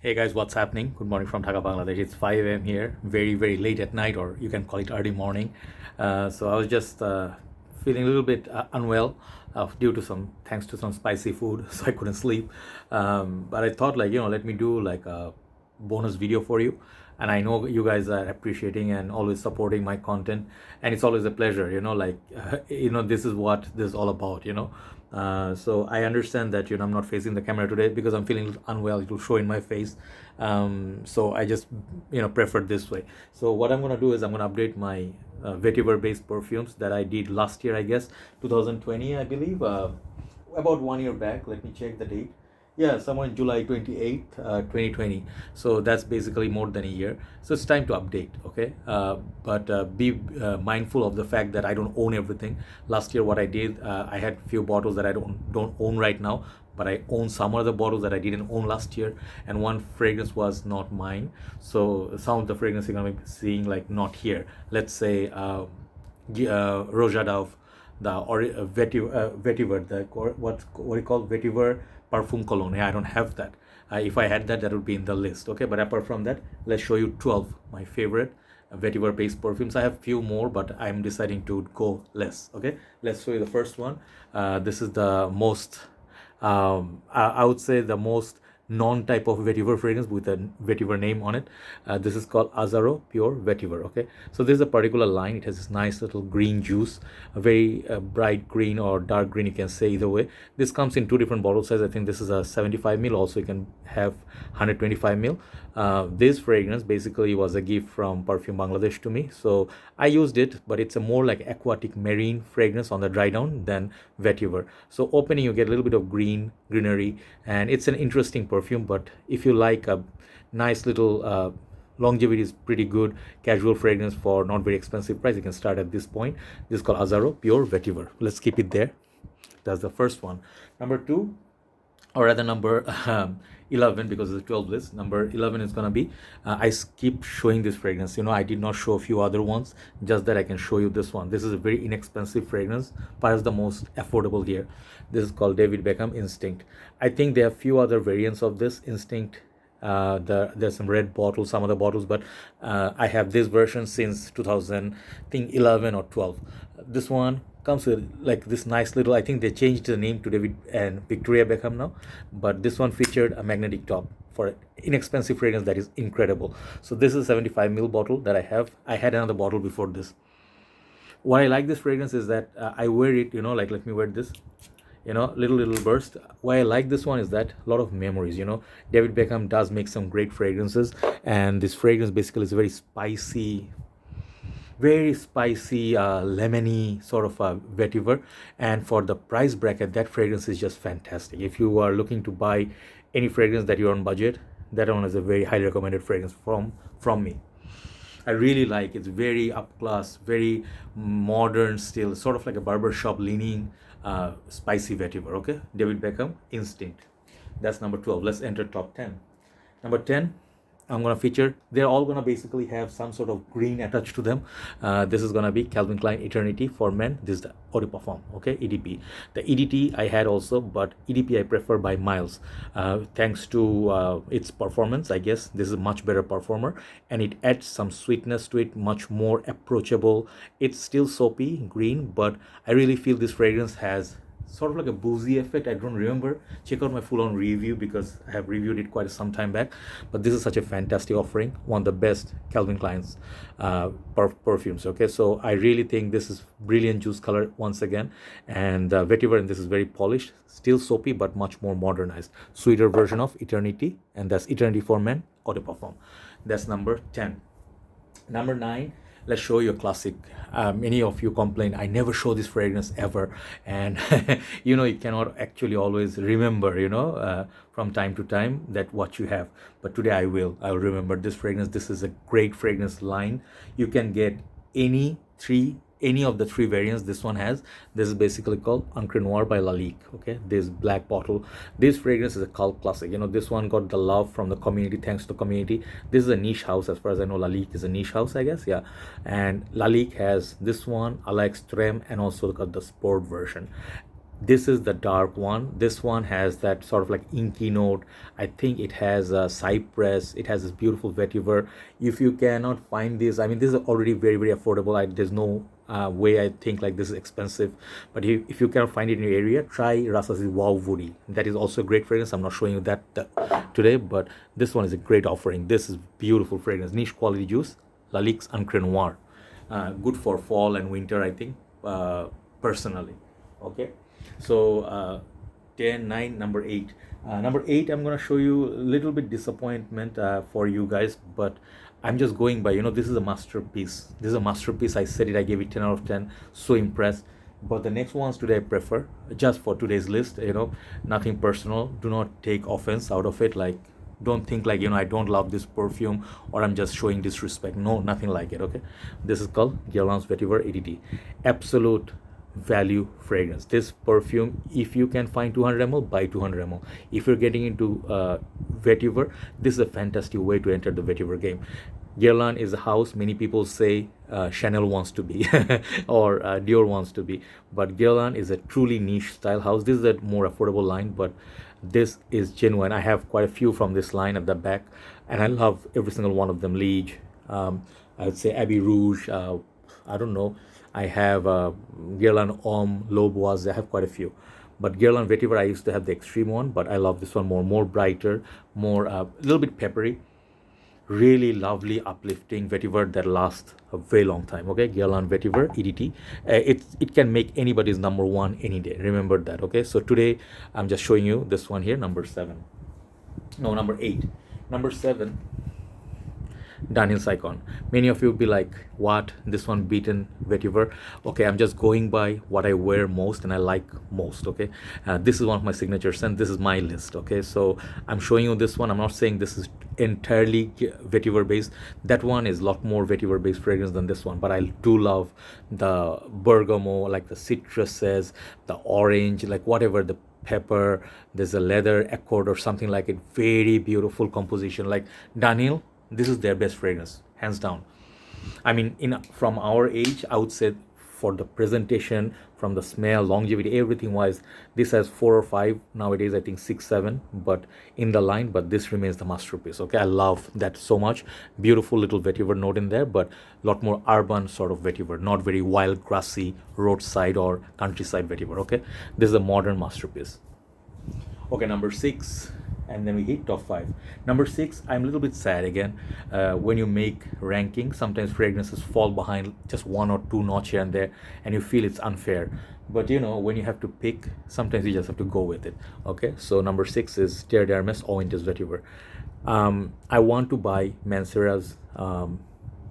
Hey guys, what's happening? Good morning from Dhaka, Bangladesh. It's 5 a.m. here, very, very late at night, or you can call it early morning. So I was just feeling a little bit unwell due to thanks to some spicy food, so I couldn't sleep. But I thought, let me do like a bonus video for you. And I know you guys are appreciating and always supporting my content, and it's always a pleasure, this is what this is all about. So I understand that I'm not facing the camera today because I'm feeling unwell. It will show in my face. So I just preferred this way. So what I'm gonna do is I'm gonna update my vetiver based perfumes that I did last year, I guess 2020, I believe, about 1 year back. Let me check the date. Yeah, somewhere in July 28th, 2020. So that's basically more than a year. So it's time to update, okay? But be mindful of the fact that I don't own everything. Last year, what I did, I had few bottles that I don't own right now, but I own some other bottles that I didn't own last year, and one fragrance was not mine. So some of the fragrances you're gonna be seeing like not here. Let's say Roja Dove, vetiver, what do you call vetiver Parfum Cologne. Yeah, I don't have that. If I had that, that would be in the list. Okay, but apart from that, let's show you 12 my favorite vetiver based perfumes. I have few more, but I'm deciding to go less. Okay, let's show you the first one. This is the most I would say the most non-type of vetiver fragrance with a vetiver name on it. This is called Azzaro Pure Vetiver. Okay, so this is a particular line. It has this nice little green juice, a very bright green or dark green, you can say either way. This comes in two different bottle sizes. I think this is a 75 ml. Also you can have 125 ml. This fragrance basically was a gift from Perfume Bangladesh to me, so I used it, but it's a more like aquatic marine fragrance on the dry down than vetiver. So opening, you get a little bit of greenery, and it's an interesting perfume. But if you like a nice little longevity, is pretty good casual fragrance for not very expensive price, you can start at this point. This is called Azzaro Pure Vetiver. Let's keep it there. That's the first one. Number two, or rather number 11, because it's 12 list. Number 11 is gonna be I keep showing this fragrance. I did not show a few other ones, just that I can show you this one. This is a very inexpensive fragrance, perhaps the most affordable here. This is called David Beckham Instinct. I think there are few other variants of this Instinct. There's some red bottles, some other bottles, but I have this version since 2011 or 12. This one comes with like this nice little, I think they changed the name to David and Victoria Beckham now, but this one featured a magnetic top for an inexpensive fragrance that is incredible. So this is a 75 ml bottle that I have. I had another bottle before this. Why I like this fragrance is that I wear it, let me wear this, little burst. Why I like this one is that a lot of memories. David Beckham does make some great fragrances, and this fragrance basically is very spicy, lemony sort of a vetiver. And for the price bracket, that fragrance is just fantastic. If you are looking to buy any fragrance that you're on budget, that one is a very highly recommended fragrance from me. I really like. It's very up class, very modern still, sort of like a barbershop leaning spicy vetiver. Okay, David Beckham Instinct. That's number 12. Let's enter top 10. Number 10, I'm gonna feature. They're all gonna basically have some sort of green attached to them. This is gonna be Calvin Klein Eternity for men. This is the Eau de Parfum, okay, EDP. The EDT I had also, but EDP I prefer by miles, thanks to its performance. I guess this is a much better performer, and it adds some sweetness to it, much more approachable. It's still soapy green, but I really feel this fragrance has sort of like a boozy effect. I don't remember. Check out my full-on review because I have reviewed it quite some time back. But this is such a fantastic offering, one of the best Calvin Klein's perfumes. Okay, so I really think this is brilliant juice color once again, and vetiver, and this is very polished, still soapy, but much more modernized, sweeter version of Eternity, and that's Eternity for Men Eau de Parfum. That's number 10. Number 9. Let's show you a classic. Many of you complain I never show this fragrance ever, and you cannot actually always remember, from time to time that what you have. But today I will remember this fragrance. This is a great fragrance line. You can get any of the three variants this one has. This is basically called Encre Noire by Lalique. Okay, this black bottle. This fragrance is a cult classic. This one got the love from the community, thanks to the community. This is a niche house, as far as I know. Lalique is a niche house, I guess. Yeah, and Lalique has this one, Ala Extreme, and also got the sport version. This is the dark one. This one has that sort of like inky note. I think it has a cypress. It has this beautiful vetiver. If you cannot find this, I mean, this is already very, very affordable. There's no way I think like this is expensive. But if you cannot find it in your area, try Rasasi's Wow Woody. That is also a great fragrance. I'm not showing you that today, but this one is a great offering. This is beautiful fragrance. Niche quality juice. Lalique's Encre Noire. Good for fall and winter, I think, personally. Okay. So 10, 9, number 8. Number 8, I'm going to show you a little bit disappointment for you guys, but I'm just going by, this is a masterpiece. This is a masterpiece. I said it, I gave it 10 out of 10. So impressed. But the next ones today I prefer, just for today's list, nothing personal. Do not take offense out of it. Like, don't think like, I don't love this perfume or I'm just showing disrespect. No, nothing like it, okay? This is called Guerlain Vetiver EDT. Absolute value fragrance. This perfume, if you can find 200 ml, buy 200 ml. If you're getting into vetiver, this is a fantastic way to enter the vetiver game. Guerlain is a house many people say Chanel wants to be or Dior wants to be, but Guerlain is a truly niche style house. This is a more affordable line, but this is genuine. I have quite a few from this line at the back, and I love every single one of them. Liege, I would say Abbey Rouge, I don't know. I have Guerlain Homme, L'Auboise. I have quite a few. But Guerlain Vetiver, I used to have the extreme one, but I love this one more brighter, more a little bit peppery. Really lovely, uplifting vetiver that lasts a very long time. Okay, Guerlain Vetiver EDT. It can make anybody's number 1 any day. Remember that. Okay, so today I'm just showing you this one here, number 7. No, number 8. Number 7. Dunhill Icon. Many of you will be like, what, this one beaten vetiver? Okay, I'm just going by what I wear most and I like most. Okay, this is one of my signatures and this is my list. Okay, so I'm showing you this one. I'm not saying this is entirely vetiver based. That one is a lot more vetiver based fragrance than this one, but I do love the bergamot, like the citruses, the orange, like whatever, the pepper, there's a leather accord or something like it. Very beautiful composition. Like Dunhill, this is their best fragrance, hands down. I mean, from our age, I would say for the presentation, from the smell, longevity, everything wise, this has 4 or 5 nowadays. I think 6, 7, but in the line. But this remains the masterpiece. Okay, I love that so much. Beautiful little vetiver note in there, but a lot more urban sort of vetiver, not very wild, grassy, roadside or countryside vetiver. Okay, this is a modern masterpiece. Okay, number 6. And then we hit top 5. Number 6, I'm a little bit sad again. When you make ranking, sometimes fragrances fall behind just 1 or 2 notch here and there, and you feel it's unfair. But when you have to pick, sometimes you just have to go with it. Okay, so number 6 is Terre Eau Intense Vetiver. I want to buy Mancera's.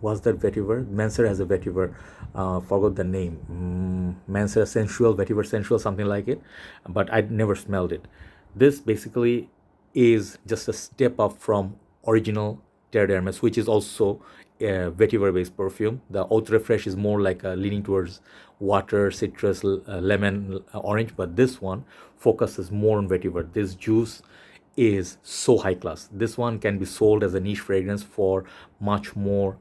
What's that vetiver? Mancera has a vetiver. Forgot the name. Mancera Sensual Vetiver Sensual, something like it. But I'd never smelled it. This basically is just a step up from original Terre d'Hermes, which is also a vetiver based perfume. The Haute Refresh is more like leaning towards water, citrus, lemon, orange, but this one focuses more on vetiver. This juice is so high class. This one can be sold as a niche fragrance for much more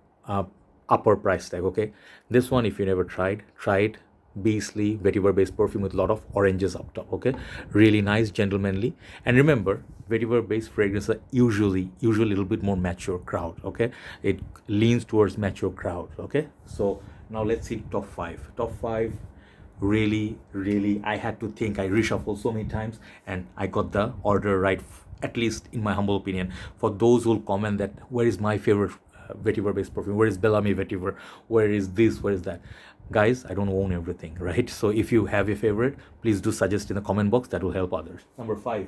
upper price tag. Okay, this one, if you never tried, try it. Beastly vetiver based perfume with a lot of oranges up top. Okay, really nice, gentlemanly. And remember, vetiver based fragrances are usually a little bit more mature crowd. Okay, it leans towards mature crowd. Okay, so now let's see top 5. Top 5, really I had to think. I reshuffled so many times and I got the order right, at least in my humble opinion. For those who will comment that where is my favorite vetiver based perfume, where is Bellamy vetiver, where is this, where is that, guys, I don't own everything, right? So if you have a favorite, please do suggest in the comment box. That will help others. Number 5,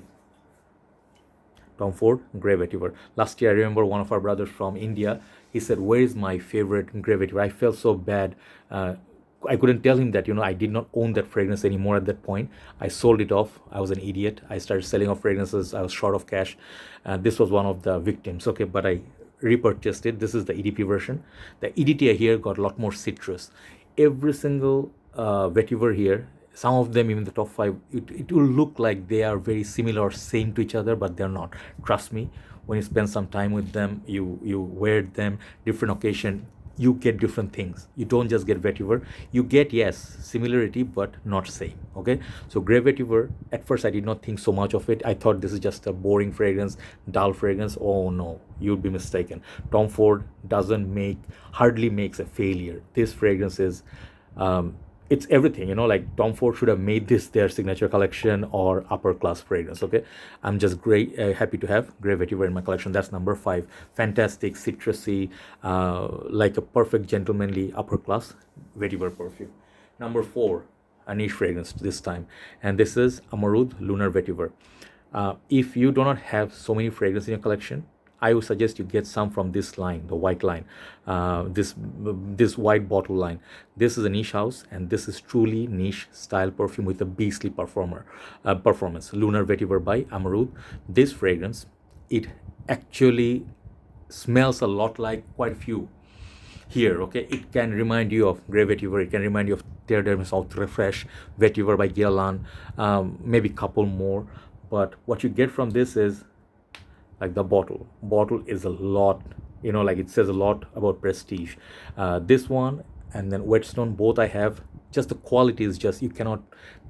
Tom Ford Grey Vetiver. Last year, I remember one of our brothers from India, he said, where is my favorite Grey Vetiver? I felt so bad. I couldn't tell him that, I did not own that fragrance anymore at that point. I sold it off. I was an idiot. I started selling off fragrances. I was short of cash. This was one of the victims. Okay, but I repurchased it. This is the EDP version. The EDT here got a lot more citrus. Every single vetiver here, some of them, even the top 5, it will look like they are very similar or same to each other, but they're not. Trust me, when you spend some time with them, you wear them, different occasion, you get different things. You don't just get vetiver. You get, yes, similarity, but not same. Okay, so Grey Vetiver, at first I did not think so much of it. I thought this is just a boring fragrance, dull fragrance. Oh no, you'd be mistaken. Tom Ford hardly makes a failure. This fragrance is it's everything, you know, like Tom Ford should have made this their signature collection or upper class fragrance. Okay, I'm just happy to have Grey Vetiver in my collection. That's number 5. Fantastic, citrusy, like a perfect gentlemanly upper class vetiver perfume. Number 4, a niche fragrance this time, and this is Amouroud Lunar Vetiver. If you do not have so many fragrances in your collection, I would suggest you get some from this line, the white line, this white bottle line. This is a niche house, and this is truly niche style perfume with a beastly performance. Lunar Vetiver by Amouroud. This fragrance, it actually smells a lot like quite a few here. Okay, it can remind you of Grey Vetiver. It can remind you of Terre South Refresh Vetiver by Guerlain, maybe couple more. But what you get from this is, like, the bottle is a lot, you know, like it says a lot about prestige. This one and then Whetstone, both I have. Just the quality is just,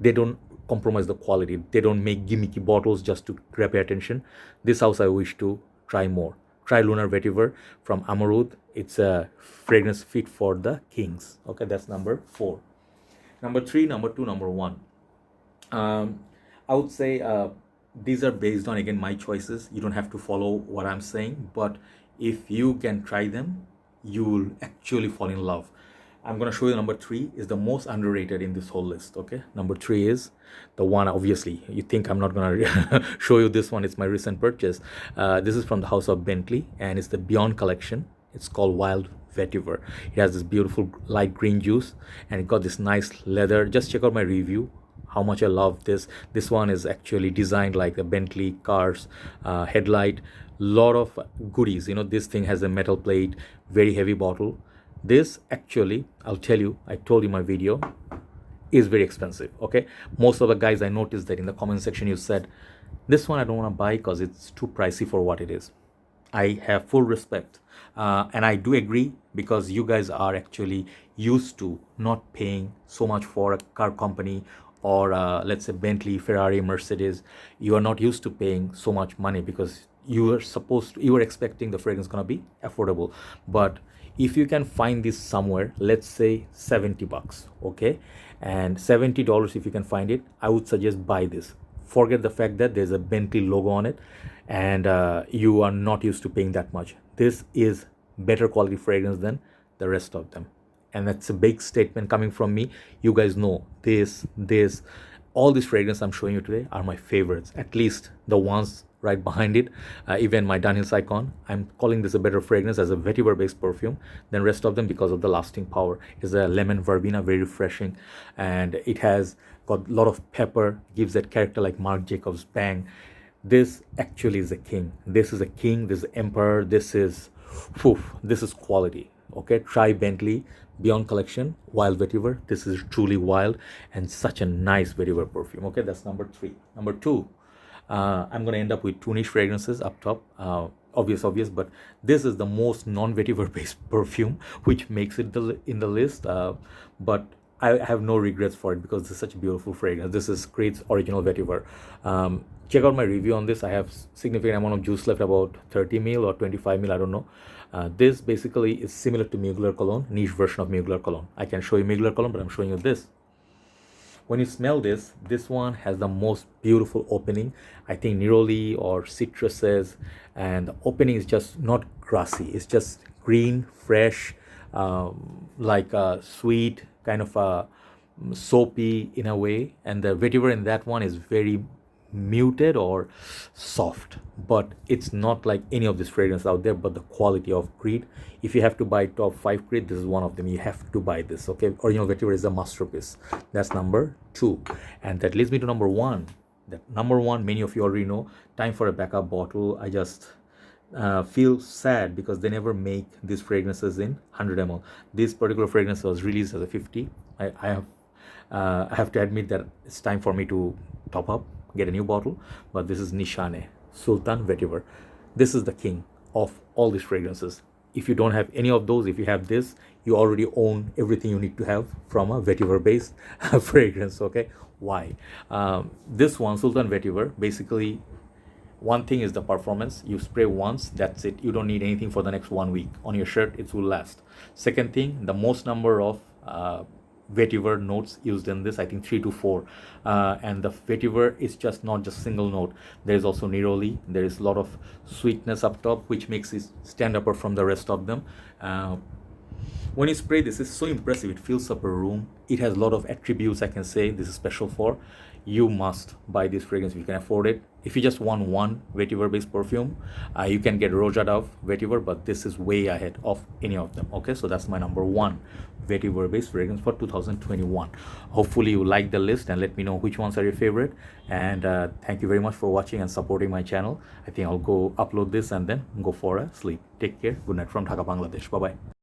they don't compromise the quality. They don't make gimmicky bottles just to grab your attention. This house I wish to try more. Try Lunar Vetiver from Amouroud. It's a fragrance fit for the kings. Okay, that's number 4. Number 3, number 2, number 1. I would say these are based on, again, my choices. You don't have to follow what I'm saying, but if you can try them, you will actually fall in love. I'm going to show you number 3 is the most underrated in this whole list. Okay, number 3 is the one, obviously you think I'm not going to show you this one. It's my recent purchase. This is from the house of Bentley, and it's the Beyond collection. It's called Wild Vetiver. It has this beautiful light green juice, and it got this nice leather. Just check out my review how much I love this. This one is actually designed like a Bentley cars headlight. Lot of goodies, you know. This thing has a metal plate, very heavy bottle. This actually, I'll tell you, I told you in my video, is very expensive. Okay, most of the guys, I noticed that in the comment section you said this one I don't want to buy because it's too pricey for what it is. I have full respect, and I do agree, because you guys are actually used to not paying so much for a car company, or let's say Bentley, Ferrari, Mercedes. You are not used to paying so much money because you were expecting the fragrance gonna be affordable. But if you can find this somewhere, let's say $70, okay, and $70 if you can find it, I would suggest buy this. Forget the fact that there's a Bentley logo on it, and you are not used to paying that much. This is better quality fragrance than the rest of them, and that's a big statement coming from me. You guys know all these fragrances I'm showing you today are my favorites, at least the ones right behind it. Even my Dunhill Icon, I'm calling this a better fragrance as a vetiver based perfume than rest of them because of the lasting power. It's a lemon verbena, very refreshing, and it has got a lot of pepper, gives that character like Marc Jacobs bang. This actually is a king. This is a king. This is emperor. This is quality. Okay, try Bentley Beyond collection, Wild Vetiver. This is truly wild and such a nice vetiver perfume. Okay, that's number 3. Number 2, I'm going to end up with 2 niche fragrances up top. Obvious, but this is the most non-vetiver based perfume, which makes it in the list. But I have no regrets for it because it's such a beautiful fragrance. This is Creed's original vetiver. Check out my review on this. I have significant amount of juice left, about 30 ml or 25 ml, I don't know. This basically is similar to Mugler Cologne, niche version of Mugler Cologne. I can show you Mugler Cologne, but I'm showing you this. When you smell this one has the most beautiful opening. I think neroli or citruses, and the opening is just not grassy. It's just green, fresh, like a sweet, kind of a soapy in a way. And the vetiver in that one is very muted or soft, but it's not like any of this fragrance out there. But the quality of Creed, if you have to buy top 5 Creed, this is one of them. You have to buy this. Okay, original vetiver is a masterpiece. That's number 2, and that leads me to number 1. That number 1, many of you already know. Time for a backup bottle. I just feel sad because they never make these fragrances in 100 ml. This particular fragrance was released as a 50. I have to admit that it's time for me to top up, get a new bottle. But this is Nishane Sultan Vetiver. This is the king of all these fragrances. if you don't have any of those, if you have this, you already own everything you need to have from a vetiver based fragrance. Okay, why? This one, Sultan Vetiver, basically one thing is the performance. You spray once, that's it. You don't need anything for the next 1 week on your shirt. It will last. Second thing, the most number of vetiver notes used in this, I think 3 to 4, and the vetiver is just not just single note. There is also neroli. There is a lot of sweetness up top, which makes it stand apart from the rest of them. When you spray this, it's so impressive. It fills up a room. It has a lot of attributes, I can say. This is special for. You must buy this fragrance if you can afford it. If you just want one vetiver based perfume, you can get Roja Vetiver, but this is way ahead of any of them. Okay, so that's my number one vetiver based fragrance for 2021. Hopefully you like the list and let me know which ones are your favorite. And thank you very much for watching and supporting my channel. I think I'll go upload this and then go for a sleep. Take care. Good night from Dhaka, Bangladesh. Bye bye.